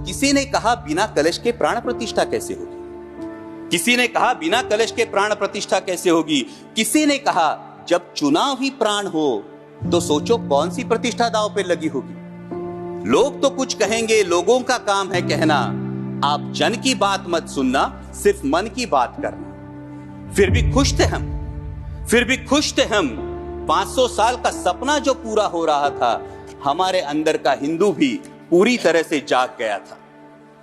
किसी ने कहा बिना कलश के प्राण प्रतिष्ठा कैसे होगी, किसी ने कहा बिना कलश के प्राण प्रतिष्ठा कैसे होगी, किसी ने कहा जब चुनाव ही प्राण हो तो सोचो कौन सी प्रतिष्ठा दांव पे लगी होगी। लोग तो कुछ कहेंगे, लोगों का काम है कहना, आप जन की बात मत सुनना, सिर्फ मन की बात करना। फिर भी खुश थे हम, फिर भी खुश थे हम। 500 साल का सपना जो पूरा हो रहा था, हमारे अंदर का हिंदू भी पूरी तरह से जाग गया था।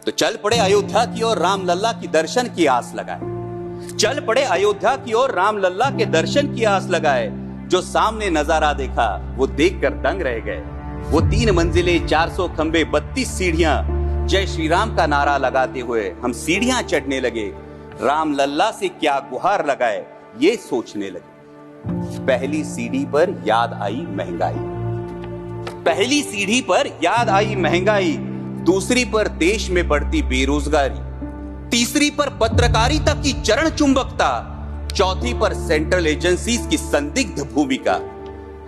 तो चल पड़े अयोध्या की ओर, राम लल्ला की दर्शन की आस लगाए। चल पड़े अयोध्या की ओर, राम लल्ला के दर्शन की आस लगाए। जो सामने नजारा देखा वो देखकर दंग रह गए। वो 3 मंजिलें, 400 खंबे, 32 सीढ़ियां, जय श्री राम का नारा लगाते हुए हम सीढ़ियां चढ़ने लगे। राम लल्ला से क्या गुहार लगाए ये सोचने लगे। पहली सीढ़ी पर याद आई महंगाई, पहली सीढ़ी पर याद आई महंगाई, दूसरी पर देश में बढ़ती बेरोजगारी, तीसरी पर पत्रकारिता की चरण चुंबकता, चौथी पर सेंट्रल एजेंसीज की संदिग्ध भूमिका।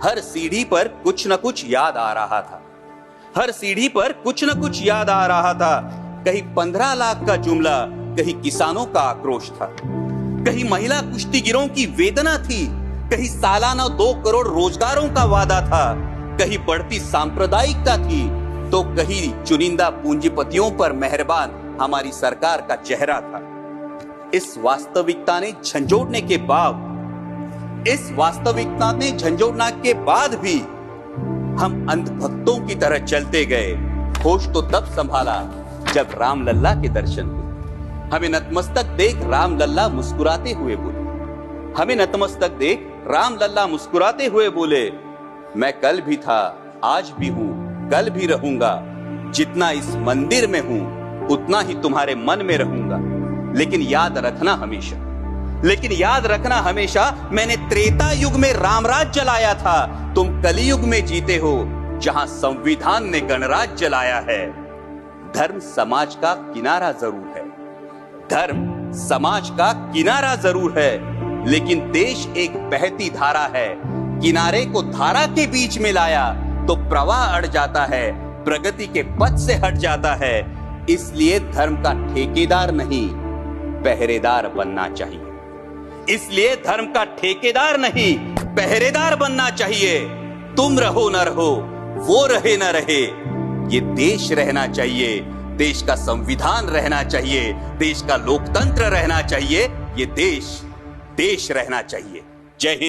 हर सीढ़ी पर कुछ न कुछ याद आ रहा था, हर सीढ़ी पर कुछ न कुछ याद आ रहा था। कहीं 15 लाख का जुमला, कहीं किसानों का आक्रोश था, कहीं महिला कुश्तीगिरों की वेदना थी, कहीं सालाना 2 करोड़ रोजगारों का वादा था, कहीं बढ़ती सांप्रदायिकता थी, तो कहीं चुनिंदा पूंजीपतियों पर मेहरबान हमारी सरकार का चेहरा था। इस वास्तविकता ने झंझोड़ने के बाद भी हम अंधभक्तों की तरह चलते गए। होश तो तब संभाला जब राम लल्ला के दर्शन हुए। हमें नतमस्तक देख राम लल्ला मुस्कुराते हुए बोले, हमें नतमस्तक देख राम लल्ला मुस्कुराते हुए बोले, मैं कल भी था, आज भी हूं, कल भी रहूंगा। जितना इस मंदिर में हूं उतना ही तुम्हारे मन में रहूंगा। लेकिन याद रखना हमेशा, मैंने त्रेता युग में रामराज जलाया था, तुम कलयुग में जीते हो जहां संविधान ने गणराज जलाया है। धर्म समाज का किनारा जरूर है, धर्म समाज का किनारा जरूर है, लेकिन देश एक बहती धारा है। किनारे को धारा के बीच में लाया तो प्रवाह अड़ जाता है, प्रगति के पथ से हट जाता है। इसलिए धर्म का ठेकेदार नहीं, पहरेदार बनना चाहिए। इसलिए धर्म का ठेकेदार नहीं, पहरेदार बनना चाहिए। तुम रहो न रहो, वो रहे न रहे, ये देश रहना चाहिए, देश का संविधान रहना चाहिए, देश का लोकतंत्र रहना चाहिए, ये देश रहना चाहिए। जय हिंद।